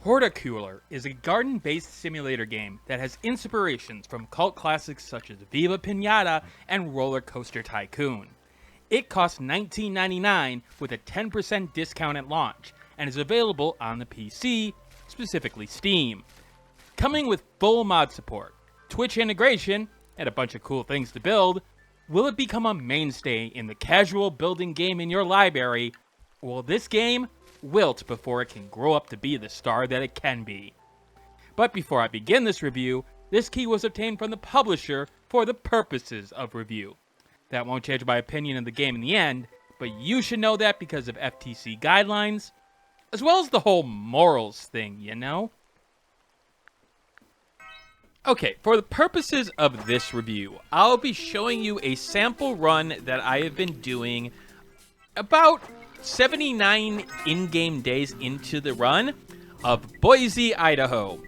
Horticular is a garden-based simulator game that has inspirations from cult classics such as Viva Pinata and Roller Coaster Tycoon. It costs $19.99 with a 10% discount at launch and is available on the PC, specifically Steam. Coming with full mod support, Twitch integration, and a bunch of cool things to build, will it become a mainstay in the casual building game in your library, or will this game wilt before it can grow up to be the star that it can be? But before I begin this review, this key was obtained from the publisher for the purposes of review. That won't change my opinion of the game in the end, but you should know that because of FTC guidelines, as well as the whole morals thing, you know? Okay, for the purposes of this review, I'll be showing you a sample run that I have been doing about 79 in-game days into the run of Boise, Idaho.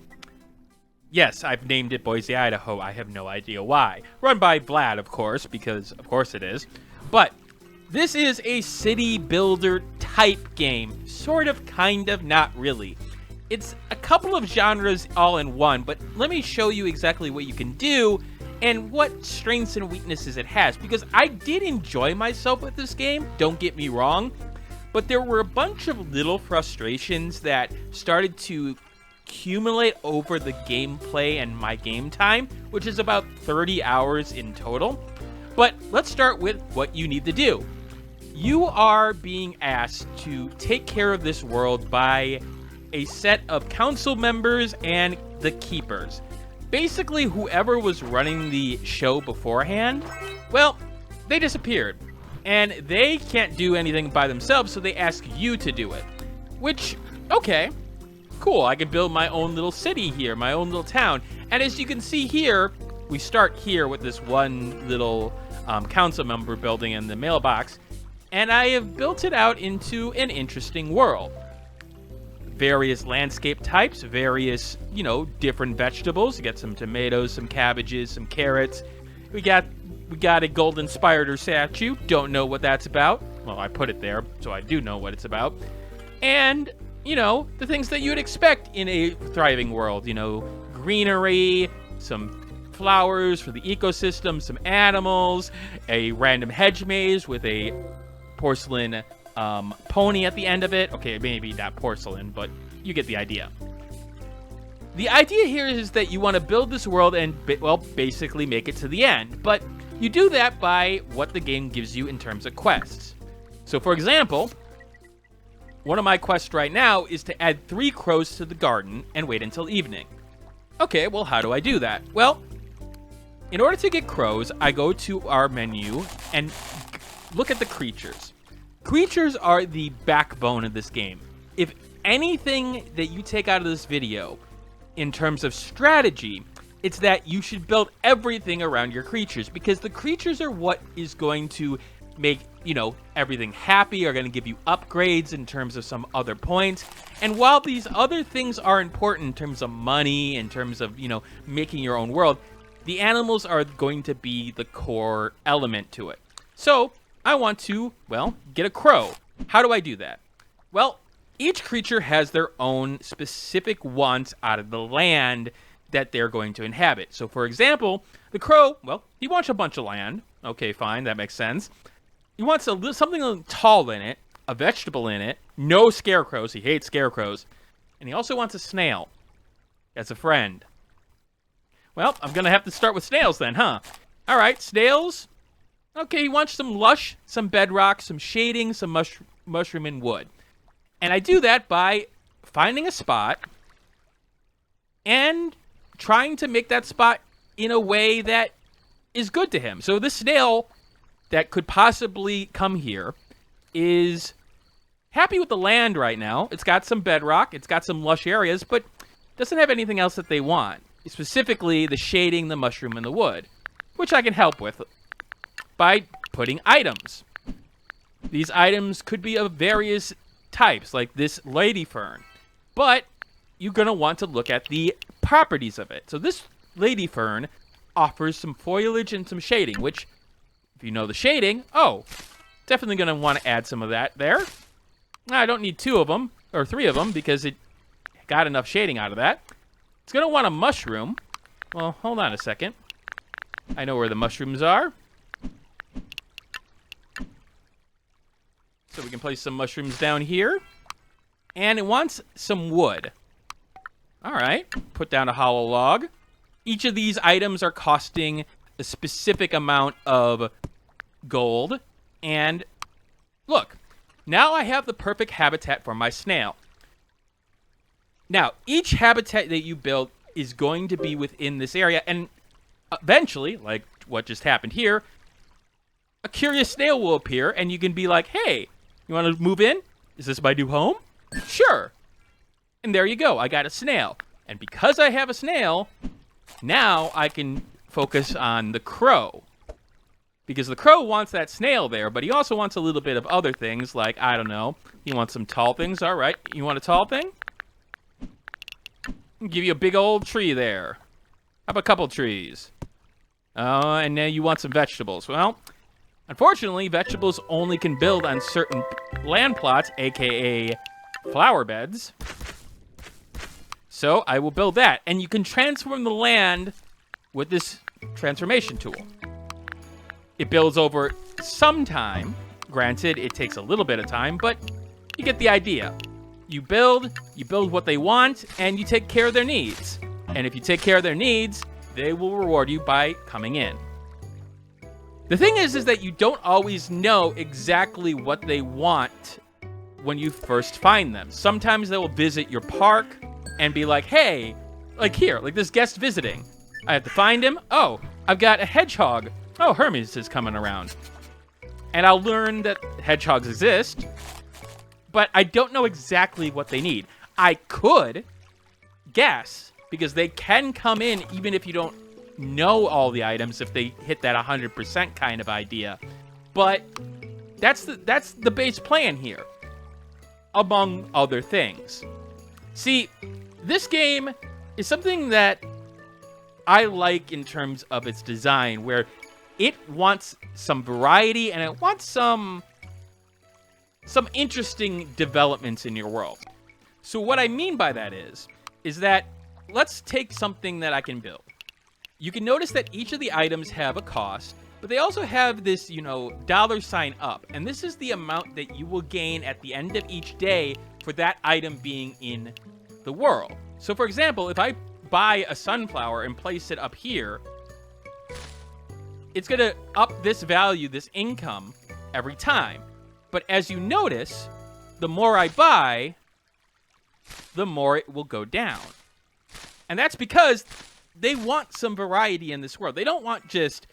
Yes, I've named it Boise, Idaho. I have no idea why. Run by Vlad, of course, because of course it is. But this is a city builder type game. Sort of, kind of, not really. It's a couple of genres all in one, but let me show you exactly what you can do and what strengths and weaknesses it has, because I did enjoy myself with this game, don't get me wrong, but there were a bunch of little frustrations that started to accumulate over the gameplay and my game time, which is about 30 hours in total. But let's start with what you need to do. You are being asked to take care of this world by a set of council members and the keepers. Basically, whoever was running the show beforehand, well, they disappeared. And they can't do anything by themselves, so they ask you to do it. Which, okay, cool. I can build my own little city here, my own little town. And as you can see here, we start here with this one little council member building in the mailbox. And I have built it out into an interesting world. Various landscape types, various, different vegetables. You got some tomatoes, some cabbages, some carrots. We got a golden spider statue. Don't know what that's about. Well, I put it there, so I do know what it's about. And, the things that you'd expect in a thriving world. Greenery, some flowers for the ecosystem, some animals, a random hedge maze with a porcelain pony at the end of it. Okay, maybe not porcelain, but you get the idea. The idea here is that you want to build this world and, basically make it to the end. But you do that by what the game gives you in terms of quests. So, for example, one of my quests right now is to add 3 crows to the garden and wait until evening. Okay, well, how do I do that? Well, in order to get crows, I go to our menu and look at the creatures. Creatures are the backbone of this game. If anything that you take out of this video in terms of strategy, it's that you should build everything around your creatures, because the creatures are what is going to make, everything happy, are going to give you upgrades in terms of some other points. And while these other things are important in terms of money, in terms of, making your own world, the animals are going to be the core element to it. So I want to, get a crow. How do I do that? Well, each creature has their own specific wants out of the land that they're going to inhabit. So, for example, the crow, he wants a bunch of land. Okay, fine, that makes sense. He wants something tall in it, a vegetable in it, no scarecrows. He hates scarecrows. And he also wants a snail as a friend. Well, I'm going to have to start with snails then, huh? All right, snails. Okay, he wants some lush, some bedrock, some shading, some mushroom and wood. And I do that by finding a spot and trying to make that spot in a way that is good to him. So this snail that could possibly come here is happy with the land right now. It's got some bedrock, it's got some lush areas, but doesn't have anything else that they want. Specifically, the shading, the mushroom, and the wood, which I can help with by putting items. These items could be of various types, like this lady fern, but you're going to want to look at the properties of it. So this lady fern offers some foliage and some shading, which, if you know the shading, definitely going to want to add some of that there. I don't need 2 of them, or 3 of them, because it got enough shading out of that. It's going to want a mushroom. Well, hold on a second. I know where the mushrooms are. So we can place some mushrooms down here. And it wants some wood. All right, put down a hollow log. Each of these items are costing a specific amount of gold. And look, now I have the perfect habitat for my snail. Now, each habitat that you build is going to be within this area. And eventually, like what just happened here, a curious snail will appear. And you can be like, hey, you want to move in? Is this my new home? Sure. And there you go. I got a snail. And because I have a snail, now I can focus on the crow. Because the crow wants that snail there, but he also wants a little bit of other things, like, I don't know, he wants some tall things. All right, you want a tall thing? I'll give you a big old tree there. How about a couple trees? And then you want some vegetables. Well, unfortunately, vegetables only can build on certain land plots, aka flower beds. So I will build that. And you can transform the land with this transformation tool. It builds over some time. Granted, it takes a little bit of time, but you get the idea. You build what they want, and you take care of their needs. And if you take care of their needs, they will reward you by coming in. The thing is that you don't always know exactly what they want when you first find them. Sometimes they will visit your park and be like, hey, like here, like this guest visiting. I have to find him. Oh, I've got a hedgehog. Oh, Hermes is coming around. And I'll learn that hedgehogs exist, but I don't know exactly what they need. I could guess, because they can come in even if you don't know all the items, if they hit that 100% kind of idea. But that's the base plan here, among other things. See, this game is something that I like in terms of its design, where it wants some variety and it wants some interesting developments in your world. So what I mean by that is that let's take something that I can build. You can notice that each of the items have a cost, but they also have this, $sign up. And this is the amount that you will gain at the end of each day for that item being in the world. So for example, if I buy a sunflower and place it up here, it's going to up this value, this income, every time. But as you notice, the more I buy, the more it will go down. And that's because they want some variety in this world. They don't want just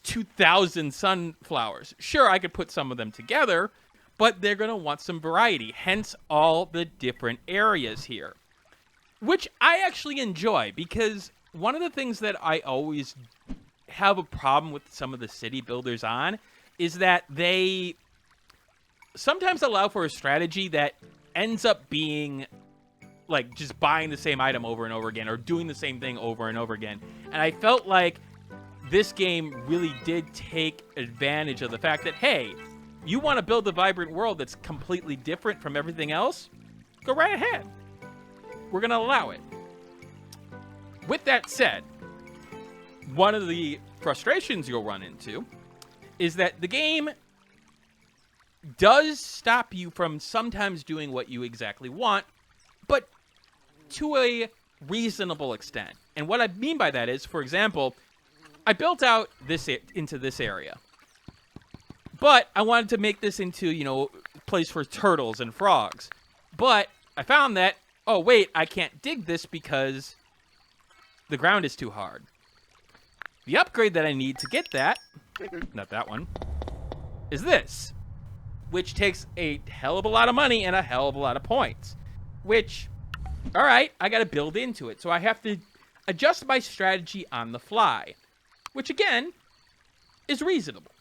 2,000 sunflowers. Sure, I could put some of them together, but they're going to want some variety. Hence all the different areas here, which I actually enjoy, because one of the things that I always have a problem with some of the city builders on is that they sometimes allow for a strategy that ends up being like just buying the same item over and over again, or doing the same thing over and over again. And I felt like this game really did take advantage of the fact that, hey, you want to build a vibrant world that's completely different from everything else? Go right ahead. We're going to allow it. With that said, one of the frustrations you'll run into is that the game does stop you from sometimes doing what you exactly want, but to a reasonable extent. And what I mean by that is, for example, I built out into this area, but I wanted to make this into, a place for turtles and frogs. But I found that, oh wait, I can't dig this because the ground is too hard. The upgrade that I need to get that, not that one, is this, which takes a hell of a lot of money and a hell of a lot of points, which, all right, I got to build into it. So I have to adjust my strategy on the fly, which again is reasonable.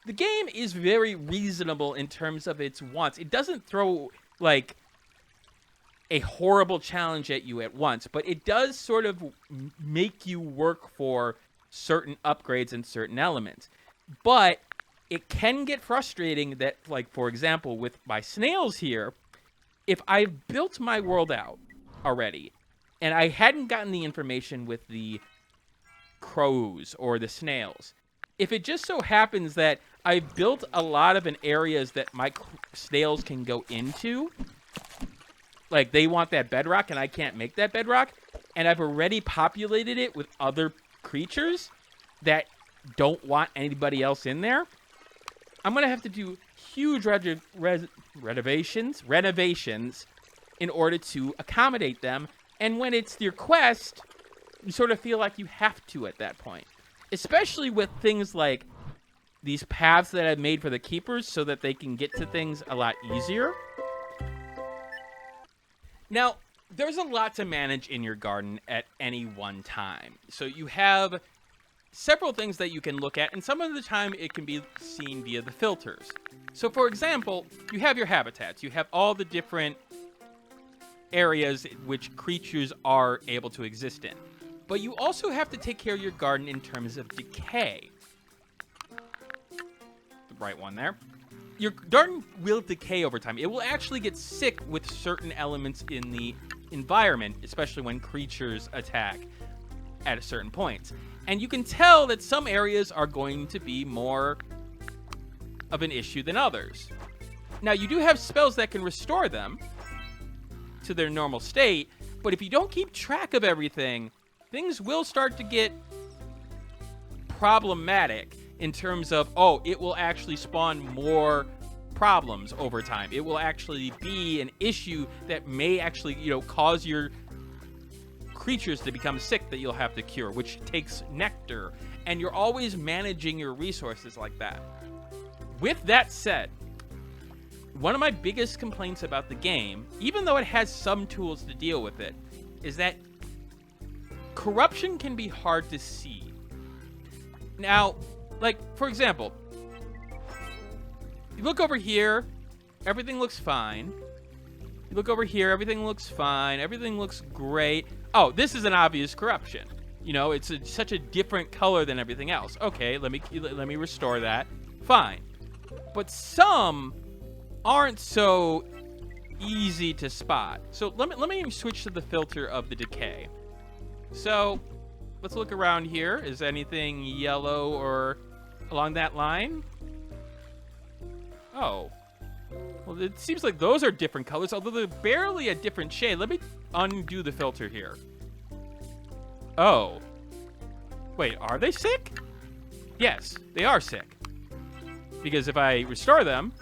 The game is very reasonable in terms of its wants. It doesn't throw like a horrible challenge at you at once, but it does sort of make you work for certain upgrades and certain elements. But it can get frustrating that, like, for example, with my snails here, if I've built my world out already. And I hadn't gotten the information with the crows or the snails. If it just so happens that I built a lot of areas that my snails can go into, like they want that bedrock and I can't make that bedrock, and I've already populated it with other creatures that don't want anybody else in there, I'm going to have to do huge renovations in order to accommodate them. And when it's your quest, you sort of feel like you have to at that point. Especially with things like these paths that I've made for the keepers so that they can get to things a lot easier. Now, there's a lot to manage in your garden at any one time. So you have several things that you can look at, and some of the time it can be seen via the filters. So for example, you have your habitats. You have all the different areas which creatures are able to exist in. But you also have to take care of your garden in terms of decay. The right one there. Your garden will decay over time. It will actually get sick with certain elements in the environment, especially when creatures attack at a certain point. And you can tell that some areas are going to be more of an issue than others. Now, you do have spells that can restore them to their normal state, but if you don't keep track of everything, things will start to get problematic in terms of, oh, it will actually spawn more problems over time. It will actually be an issue that may actually, cause your creatures to become sick that you'll have to cure, which takes nectar, and you're always managing your resources like that. With that said, one of my biggest complaints about the game, even though it has some tools to deal with it, is that corruption can be hard to see. Now, like, for example, you look over here, everything looks fine. You look over here, everything looks fine. Everything looks great. Oh, this is an obvious corruption. It's such a different color than everything else. Okay, let me restore that. Fine. But some aren't so easy to spot. So let me switch to the filter of the decay. So let's look around here. Is anything yellow or along that line? Oh. Well, it seems like those are different colors, although they're barely a different shade. Let me undo the filter here. Oh. Wait, are they sick? Yes, they are sick. Because if I restore them,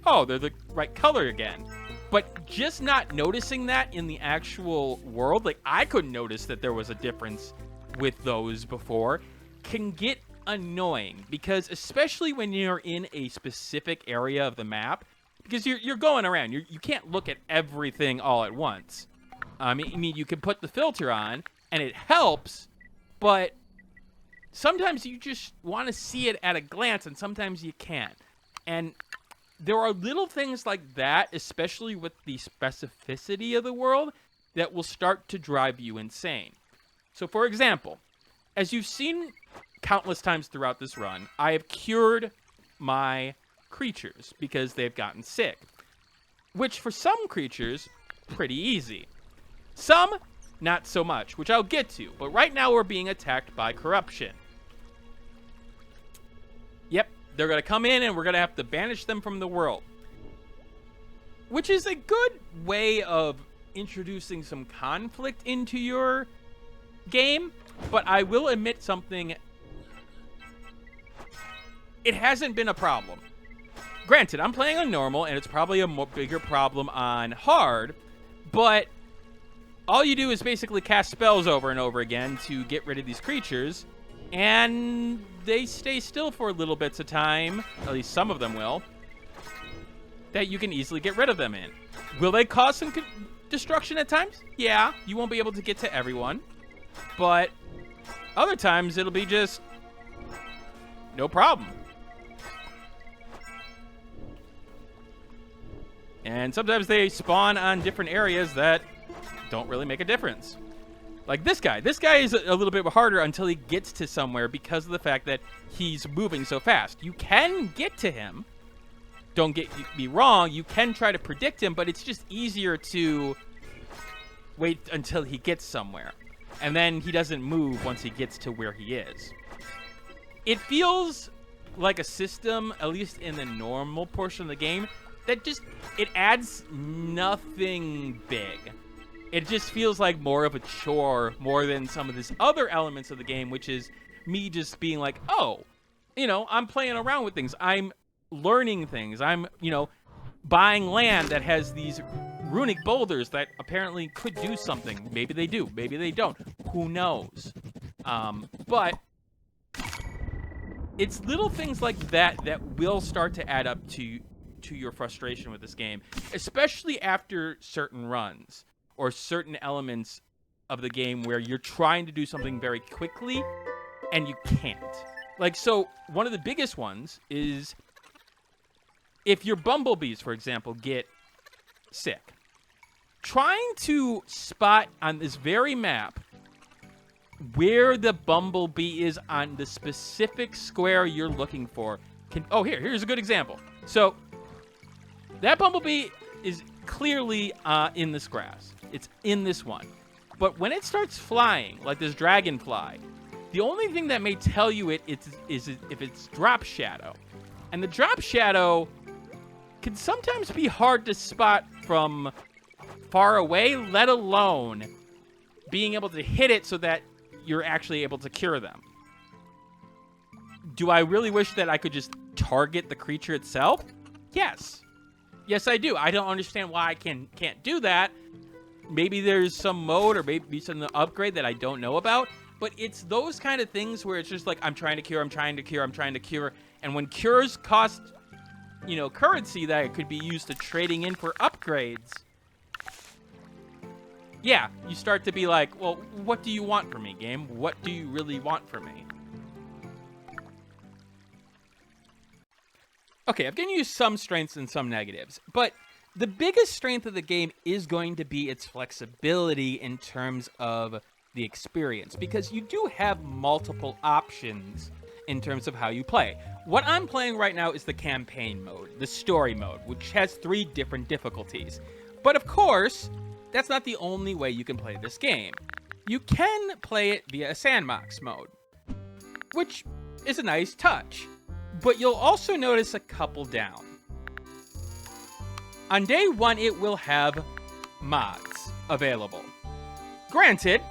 oh, they're the right color again. But just not noticing that in the actual world, like I couldn't notice that there was a difference with those before, can get annoying. Because especially when you're in a specific area of the map, because you're going around, you can't look at everything all at once. I mean, you can put the filter on, and it helps, but sometimes you just want to see it at a glance, and sometimes you can't. And there are little things like that, especially with the specificity of the world, that will start to drive you insane. So, for example, as you've seen countless times throughout this run, I have cured my creatures because they've gotten sick, which for some creatures, pretty easy. Some, not so much, which I'll get to, but right now we're being attacked by corruption. Yep, they're going to come in and we're going to have to banish them from the world, which is a good way of introducing some conflict into your game, but I will admit something. It hasn't been a problem. Granted, I'm playing on normal, and it's probably a bigger problem on hard, but all you do is basically cast spells over and over again to get rid of these creatures, and they stay still for little bits of time, at least some of them will, that you can easily get rid of them in. Will they cause some destruction at times? Yeah, you won't be able to get to everyone, but other times it'll be just no problem. And sometimes they spawn on different areas that don't really make a difference. Like this guy. This guy is a little bit harder until he gets to somewhere because of the fact that he's moving so fast. You can get to him. Don't get me wrong. You can try to predict him, but it's just easier to wait until he gets somewhere. And then he doesn't move once he gets to where he is. It feels like a system, at least in the normal portion of the game, that just, it adds nothing big. It just feels like more of a chore more than some of these other elements of the game, which is me just being like, oh, you know, I'm playing around with things. I'm learning things. I'm, you know, buying land that has these runic boulders that apparently could do something. Maybe they do. Maybe they don't. Who knows? But it's little things like that that will start to add up to your frustration with this game, especially after certain runs or certain elements of the game where you're trying to do something very quickly and you can't. Like, so one of the biggest ones is if your bumblebees, for example, get sick, trying to spot on this very map where the bumblebee is on the specific square you're looking for can... Oh, here's a good example. So that bumblebee is clearly in this grass. It's in this one. But when it starts flying, like this dragonfly, the only thing that may tell you is if it's drop shadow. And the drop shadow can sometimes be hard to spot from far away, let alone being able to hit it so that you're actually able to cure them. Do I really wish that I could just target the creature itself? Yes. Yes, I do. I don't understand why I can't do that. Maybe there's some mode or maybe some upgrade that I don't know about. But it's those kind of things where it's just like, I'm trying to cure, I'm trying to cure, I'm trying to cure. And when cures cost, you know, currency that it could be used to trading in for upgrades, yeah, you start to be like, well, what do you want from me, game? What do you really want from me? Okay, I've given you some strengths and some negatives, but the biggest strength of the game is going to be its flexibility in terms of the experience, because you do have multiple options in terms of how you play. What I'm playing right now is the campaign mode, the story mode, which has 3 different difficulties. But of course, that's not the only way you can play this game. You can play it via a sandbox mode, which is a nice touch. But you'll also notice a couple down. On day 1, it will have mods available. Granted,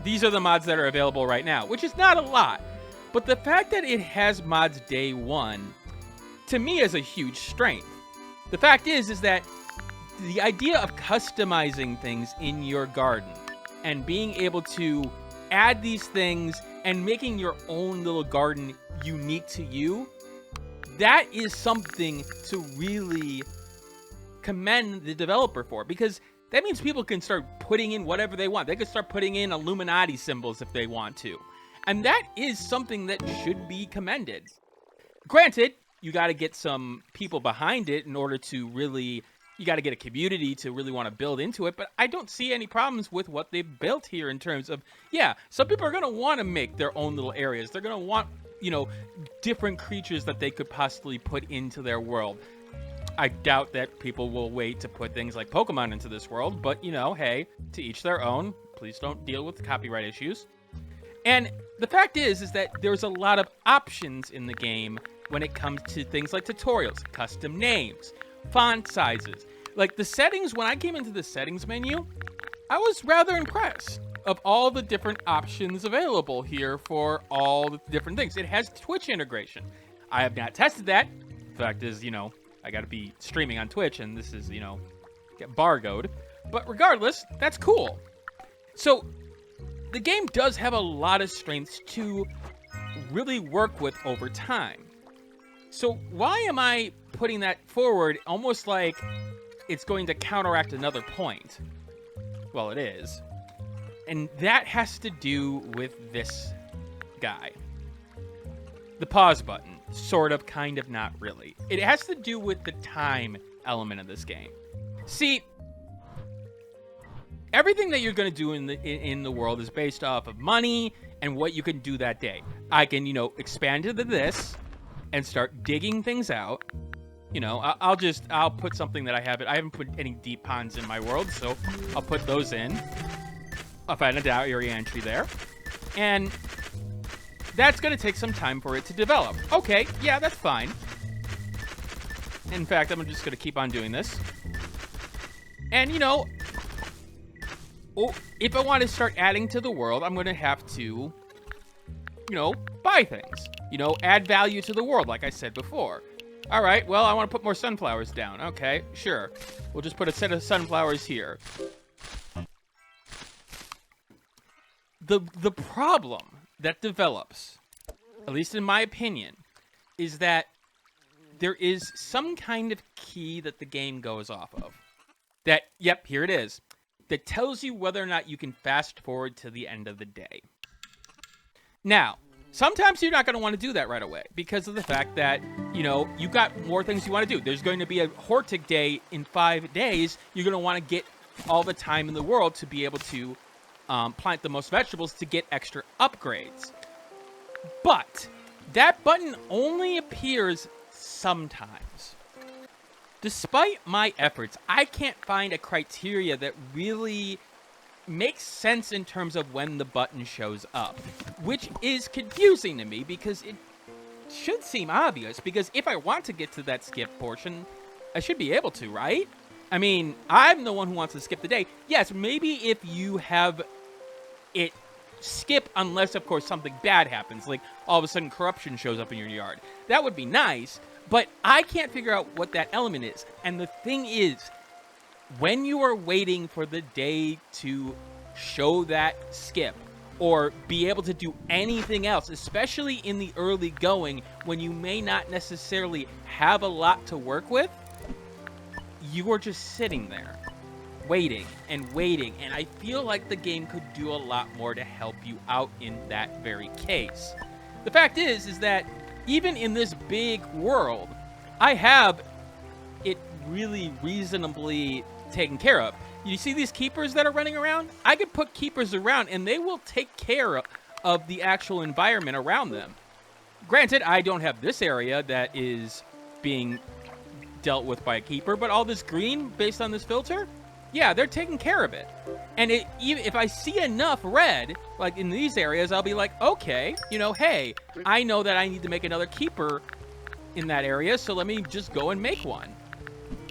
these are the mods that are available right now, which is not a lot. But the fact that it has mods day 1, to me, is a huge strength. The fact is that the idea of customizing things in your garden and being able to add these things and making your own little garden unique to you, that is something to really commend the developer for, because that means people can start putting in whatever they want. They can start putting in Illuminati symbols if they want to. And that is something that should be commended. Granted, you got to get some people behind it in order to really... You got to get a community to really want to build into it, but I don't see any problems with what they've built here in terms of, yeah, some people are going to want to make their own little areas. They're going to want, you know, different creatures that they could possibly put into their world. I doubt that people will wait to put things like Pokemon into this world, but, you know, hey, to each their own. Please don't deal with copyright issues. And the fact is that there's a lot of options in the game when it comes to things like tutorials, custom names, font sizes. Like the settings, when I came into the settings menu, I was rather impressed of all the different options available here for all the different things. It has Twitch integration. I have not tested that. The fact is, you know, I got to be streaming on Twitch and this is, you know, get bargoed. But regardless, that's cool. So the game does have a lot of strengths to really work with over time. So why am I putting that forward almost like it's going to counteract another point? Well, it is. And that has to do with this guy. The pause button. Sort of, kind of, not really. It has to do with the time element of this game. See, everything that you're going to do in the world is based off of money and what you can do that day. I can, you know, expand into this and start digging things out You know, I'll put something that I haven't put any deep ponds in my world, so I'll put those in. I'll find a area entry there. And that's going to take some time for it to develop. Okay, yeah, that's fine. In fact, I'm just going to keep on doing this. And, you know, if I want to start adding to the world, I'm going to have to, you know, buy things. You know, add value to the world, like I said before. All right, well, I want to put more sunflowers down. Okay, sure. We'll just put a set of sunflowers here. The problem that develops, at least in my opinion, is that there is some kind of key that the game goes off of. That, yep, here it is. That tells you whether or not you can fast forward to the end of the day. Now, sometimes you're not going to want to do that right away because of the fact that, you know, you've got more things you want to do. There's going to be a Hortic day in 5 days. You're going to want to get all the time in the world to be able to plant the most vegetables to get extra upgrades. But that button only appears sometimes. Despite my efforts, I can't find a criteria that really makes sense in terms of when the button shows up, which is confusing to me because it should seem obvious, because if I want to get to that skip portion, I should be able to, right? I mean, I'm the one who wants to skip the day. Yes, maybe if you have it skip unless, of course, something bad happens, like all of a sudden corruption shows up in your yard. That would be nice, but I can't figure out what that element is. And the thing is, when you are waiting for the day to show that skip or be able to do anything else, especially in the early going when you may not necessarily have a lot to work with, you are just sitting there waiting and waiting. And I feel like the game could do a lot more to help you out in that very case. The fact is that even in this big world, I have it really reasonably taken care of. You see these keepers that are running around? I could put keepers around and they will take care of the actual environment around them. Granted, I don't have this area that is being dealt with by a keeper, but all this green based on this filter, yeah, they're taking care of it. And even if I see enough red, like in these areas, I'll be like, okay, you know, hey, I know that I need to make another keeper in that area, so let me just go and make one.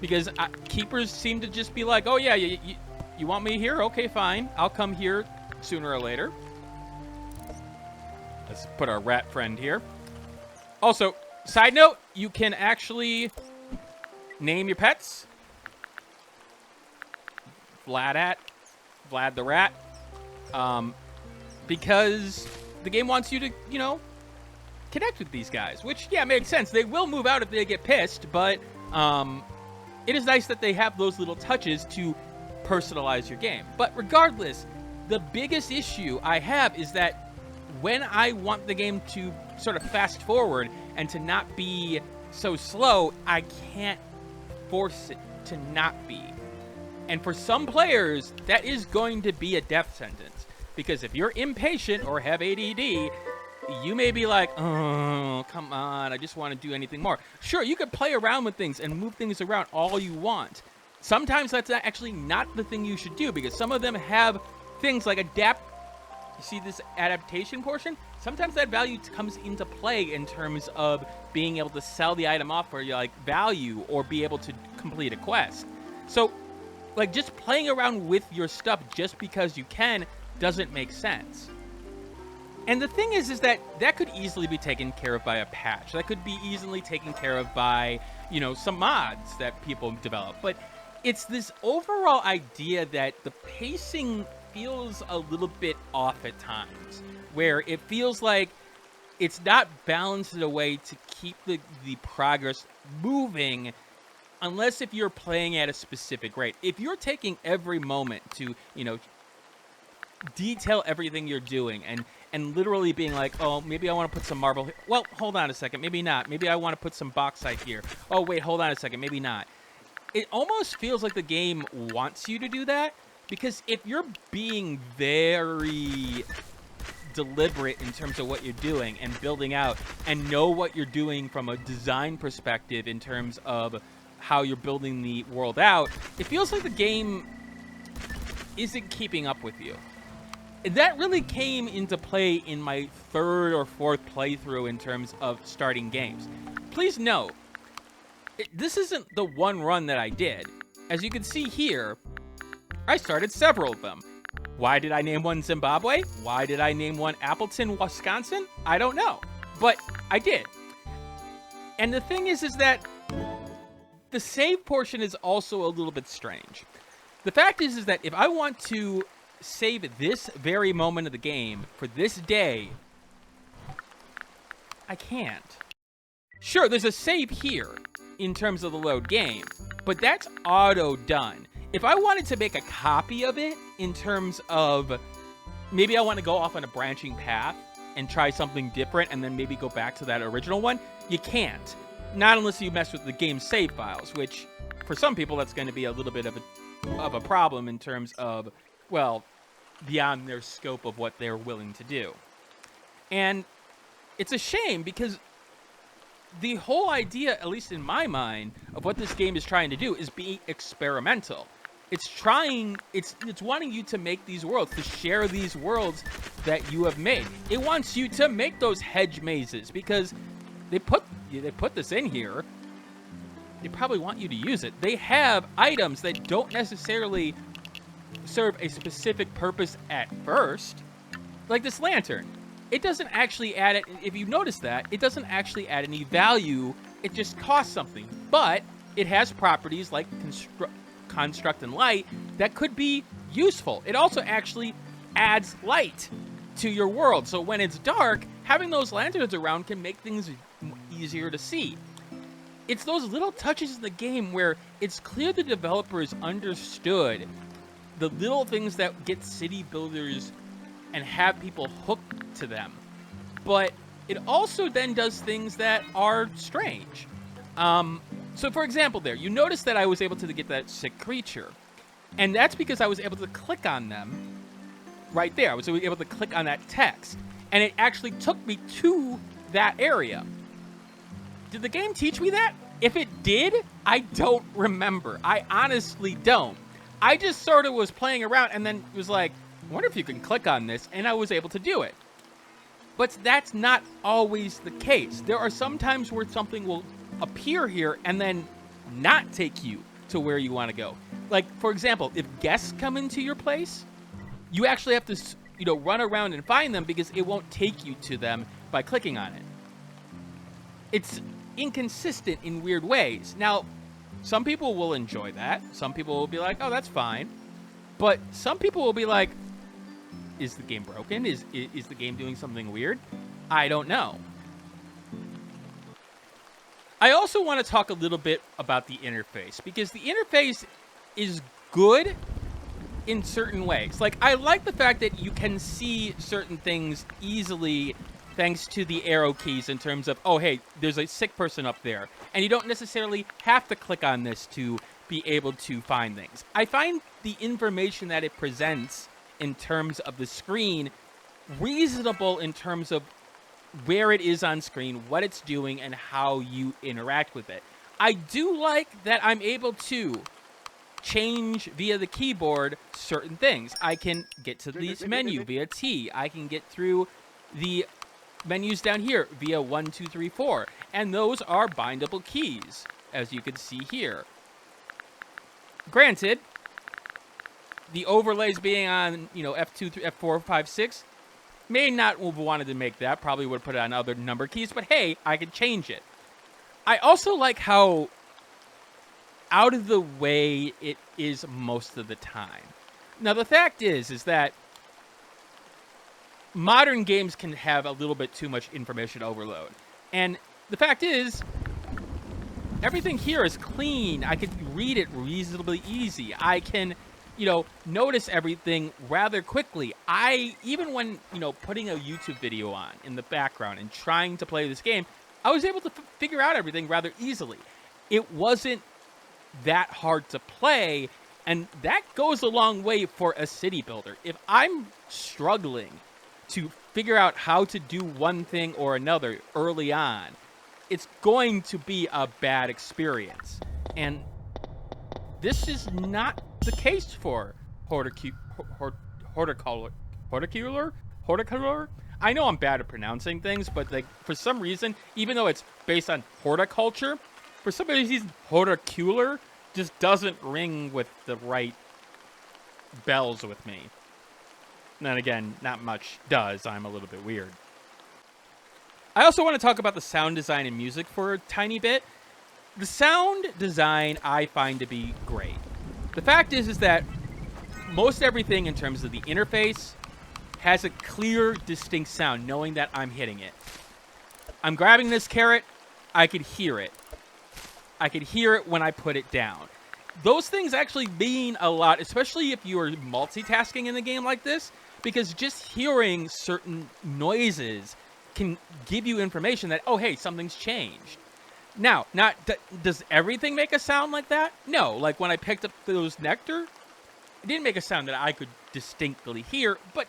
Because keepers seem to just be like, oh yeah, you want me here? Okay, fine. I'll come here sooner or later. Let's put our rat friend here. Also, side note, you can actually name your pets. Vlad the rat. Because the game wants you to, you know, connect with these guys. Which, yeah, makes sense. They will move out if they get pissed, but it is nice that they have those little touches to personalize your game. But regardless, the biggest issue I have is that when I want the game to sort of fast forward and to not be so slow, I can't force it to not be. And for some players, that is going to be a death sentence. Because if you're impatient or have ADD, you may be like, oh, come on, I just want to do anything more. Sure, you could play around with things and move things around all you want. Sometimes that's actually not the thing you should do, because some of them have things like adapt. You see this adaptation portion? Sometimes that value comes into play in terms of being able to sell the item off for like value or be able to complete a quest. So, like, just playing around with your stuff just because you can doesn't make sense. And the thing is that that could easily be taken care of by a patch. That could be easily taken care of by, you know, some mods that people develop. But it's this overall idea that the pacing feels a little bit off at times, where it feels like it's not balanced in a way to keep the progress moving, unless if you're playing at a specific rate. If you're taking every moment to, you know, detail everything you're doing and literally being like, oh, maybe I want to put some marble here. Well, hold on a second. Maybe not. Maybe I want to put some bauxite here. Oh, wait, hold on a second. Maybe not. It almost feels like the game wants you to do that, because if you're being very deliberate in terms of what you're doing and building out, and know what you're doing from a design perspective in terms of how you're building the world out, it feels like the game isn't keeping up with you. And that really came into play in my third or fourth playthrough in terms of starting games. Please note, this isn't the one run that I did. As you can see here, I started several of them. Why did I name one Zimbabwe? Why did I name one Appleton, Wisconsin? I don't know, but I did. And the thing is that the save portion is also a little bit strange. The fact is that if I want to save this very moment of the game for this day, I can't. Sure, there's a save here in terms of the load game, but that's auto done. If I wanted to make a copy of it in terms of maybe I want to go off on a branching path and try something different and then maybe go back to that original one, you can't. Not unless you mess with the game's save files, which for some people that's going to be a little bit of a problem in terms of, well, beyond their scope of what they're willing to do. And it's a shame because the whole idea, at least in my mind, of what this game is trying to do is be experimental. It's wanting you to make these worlds, to share these worlds that you have made. It wants you to make those hedge mazes because they put this in here. They probably want you to use it. They have items that don't necessarily serve a specific purpose at first, like this lantern. It doesn't actually add it. If you notice that, it doesn't actually add any value. It just costs something, but it has properties like construct and light that could be useful. It also actually adds light to your world. So when it's dark, having those lanterns around can make things easier to see. It's those little touches in the game where it's clear the developers understood the little things that get city builders and have people hooked to them. But it also then does things that are strange. So for example there, you notice that I was able to get that sick creature. And that's because I was able to click on them right there. I was able to click on that text. And it actually took me to that area. Did the game teach me that? If it did, I don't remember. I honestly don't. I just sort of was playing around and then was like, I wonder if you can click on this, and I was able to do it. But that's not always the case. There are some times where something will appear here and then not take you to where you want to go. Like, for example, if guests come into your place, you actually have to, run around and find them because it won't take you to them by clicking on it. It's inconsistent in weird ways. Now, some people will enjoy that. Some people will be like, oh, that's fine. But some people will be like, is the game broken? Is the game doing something weird? I don't know. I also want to talk a little bit about the interface, because the interface is good in certain ways. Like, I like the fact that you can see certain things easily thanks to the arrow keys in terms of, oh, hey, there's a sick person up there. And you don't necessarily have to click on this to be able to find things. I find the information that it presents in terms of the screen reasonable in terms of where it is on screen, what it's doing, and how you interact with it. I do like that I'm able to change via the keyboard certain things. I can get to this menu via T. I can get through the menus down here via 1, 2, 3, 4. And those are bindable keys, as you can see here. Granted, the overlays being on, F2, F4, 5, 6, may not have wanted to make that. Probably would have put it on other number keys, but hey, I could change it. I also like how out of the way it is most of the time. Now, the fact is that modern games can have a little bit too much information overload. And the fact is, everything here is clean. I can read it reasonably easy. I can, notice everything rather quickly. Even when, putting a YouTube video on in the background and trying to play this game, I was able to figure out everything rather easily. It wasn't that hard to play, and that goes a long way for a city builder. If I'm struggling to figure out how to do one thing or another early on, it's going to be a bad experience. And this is not the case for horticular. I know I'm bad at pronouncing things, but like for some reason, even though it's based on horticulture, for some reason, horticular just doesn't ring with the right bells with me. And then again, not much does. I'm a little bit weird. I also want to talk about the sound design and music for a tiny bit. The sound design I find to be great. The fact is that most everything in terms of the interface has a clear, distinct sound, knowing that I'm hitting it. I'm grabbing this carrot, I could hear it. I could hear it when I put it down. Those things actually mean a lot, especially if you are multitasking in a game like this, because just hearing certain noises can give you information that, oh, hey, something's changed. Now, does everything make a sound like that? No. Like when I picked up those nectar, it didn't make a sound that I could distinctly hear, but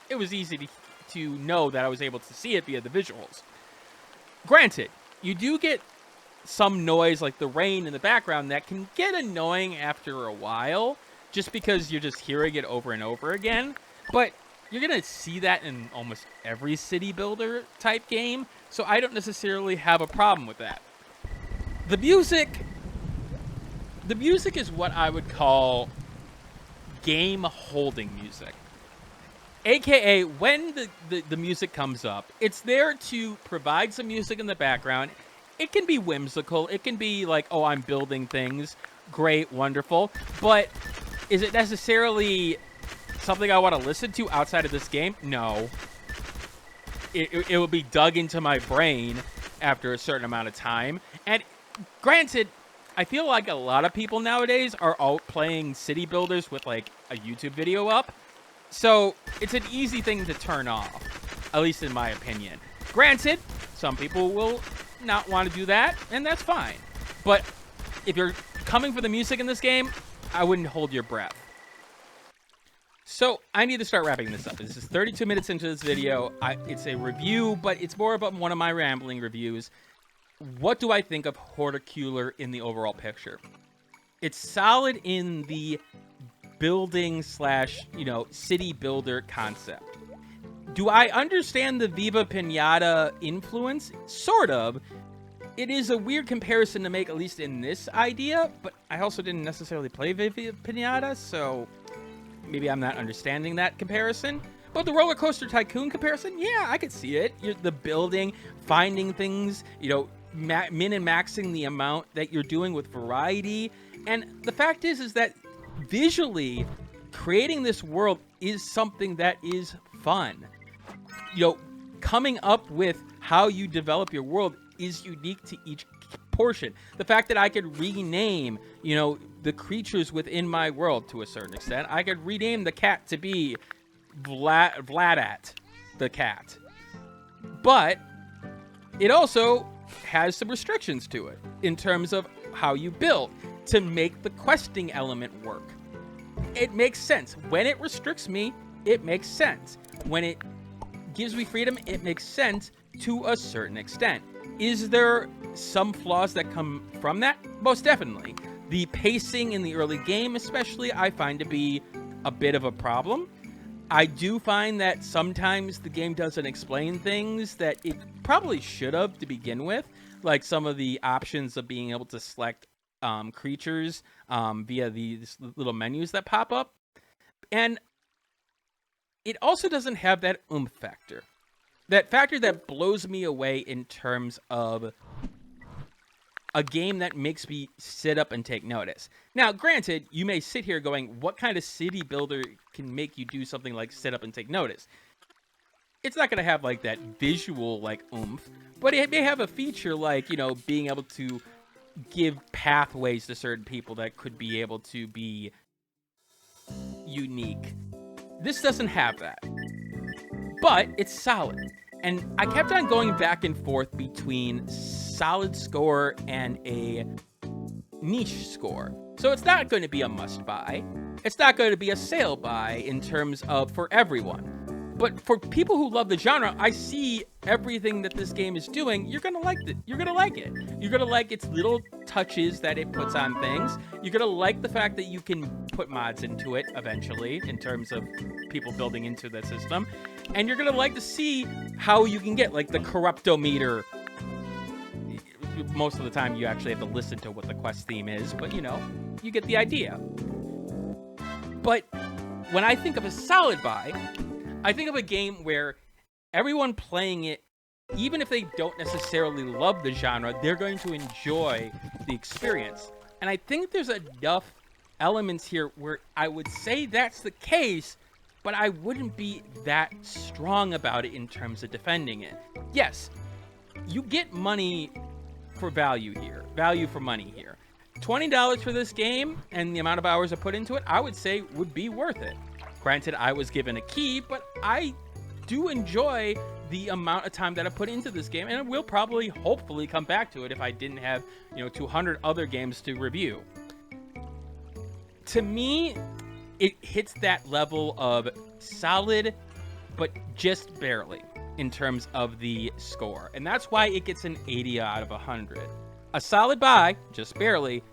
it was easy to know that I was able to see it via the visuals. Granted, you do get some noise like the rain in the background that can get annoying after a while, just because you're just hearing it over and over again. But you're going to see that in almost every city builder type game, so I don't necessarily have a problem with that. The music is what I would call game holding music. AKA, when the music comes up, it's there to provide some music in the background. It can be whimsical. It can be like, oh, I'm building things. Great, wonderful. But is it necessarily something I want to listen to outside of this game? No. It will be dug into my brain after a certain amount of time. And granted, I feel like a lot of people nowadays are out playing city builders with like a YouTube video up. So it's an easy thing to turn off, at least in my opinion. Granted, some people will not want to do that, and that's fine. But if you're coming for the music in this game, I wouldn't hold your breath. So I need to start wrapping this up. This is 32 minutes into this video. It's a review, but it's more about one of my rambling reviews. What do I think of Horticular in the overall picture? It's solid in the building / city builder concept. Do I understand the Viva Pinata influence? Sort of. It is a weird comparison to make, at least in this idea, but I also didn't necessarily play Viva Pinata, so maybe I'm not understanding that comparison. But the Roller Coaster Tycoon comparison, yeah, I could see it. The building, finding things, min and maxing the amount that you're doing with variety. And the fact is that visually, creating this world is something that is fun. Coming up with how you develop your world is unique to each portion. The fact that I could rename, the creatures within my world to a certain extent. I could rename the cat to be Vladat the cat. But it also has some restrictions to it in terms of how you build to make the questing element work. It makes sense. When it restricts me, it makes sense. When it gives me freedom, it makes sense to a certain extent. Is there some flaws that come from that? Most definitely. The pacing in the early game, especially, I find to be a bit of a problem. I do find that sometimes the game doesn't explain things that it probably should have to begin with, like some of the options of being able to select creatures via these little menus that pop up. And it also doesn't have that oomph factor. That factor that blows me away in terms of a game that makes me sit up and take notice. Now, granted, you may sit here going, what kind of city builder can make you do something like sit up and take notice? It's not going to have like that visual like oomph, but it may have a feature like, being able to give pathways to certain people that could be able to be unique. This doesn't have that, but it's solid. And I kept on going back and forth between solid score and a niche score. So it's not going to be a must buy. It's not going to be a sale buy in terms of for everyone. But for people who love the genre, I see everything that this game is doing. You're gonna like it. You're gonna like it. You're gonna like its little touches that it puts on things. You're gonna like the fact that you can put mods into it eventually, in terms of people building into the system. And you're gonna like to see how you can get like the corruptometer. Most of the time, you actually have to listen to what the quest theme is, but you know, you get the idea. But when I think of a solid buy, I think of a game where everyone playing it, even if they don't necessarily love the genre, they're going to enjoy the experience. And I think there's enough elements here where I would say that's the case, but I wouldn't be that strong about it in terms of defending it. Yes, you get money for value here, value for money here. $20 for this game and the amount of hours I put into it, I would say would be worth it. Granted, I was given a key, but I do enjoy the amount of time that I put into this game, and I will probably, hopefully, come back to it if I didn't have, 200 other games to review. To me, it hits that level of solid, but just barely in terms of the score, and that's why it gets an 80 out of 100. A solid buy, just barely,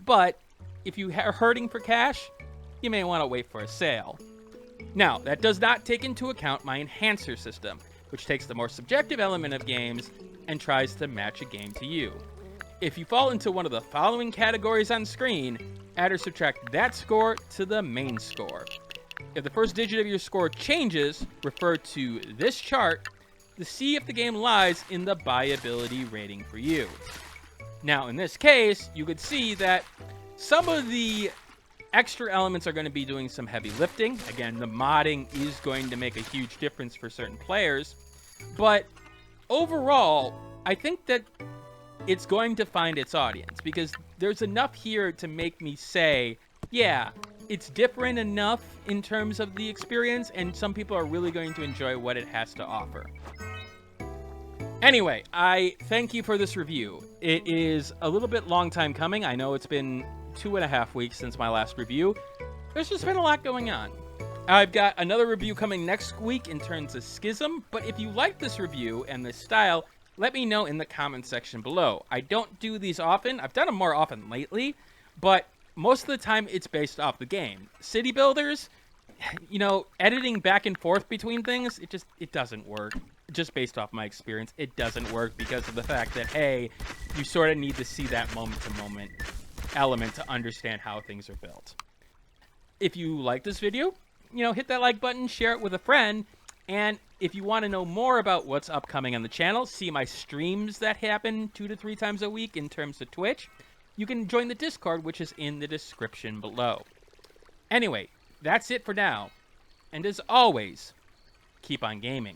but if you are hurting for cash, you may want to wait for a sale. Now, that does not take into account my enhancer system, which takes the more subjective element of games and tries to match a game to you. If you fall into one of the following categories on screen, add or subtract that score to the main score. If the first digit of your score changes, refer to this chart to see if the game lies in the buyability rating for you. Now, in this case, you could see that some of the extra elements are going to be doing some heavy lifting. Again, the modding is going to make a huge difference for certain players. But overall, I think that it's going to find its audience, because there's enough here to make me say, yeah, it's different enough in terms of the experience, and some people are really going to enjoy what it has to offer. Anyway, I thank you for this review. It is a little bit long time coming. I know it's been 2.5 weeks since my last review. There's just been a lot going on. I've got another review coming next week in terms of Schism, but if you like this review and this style, let me know in the comments section below. I don't do these often. I've done them more often lately, but most of the time it's based off the game. City builders, editing back and forth between things, it doesn't work. Just based off my experience, it doesn't work because of the fact that, hey, you sort of need to see that moment-to-moment element to understand how things are built. If you like this video, hit that like button, share it with a friend, and if you want to know more about what's upcoming on the channel, see my streams that happen 2 to 3 times a week in terms of Twitch, you can join the Discord, which is in the description below. Anyway, that's it for now, and as always, keep on gaming.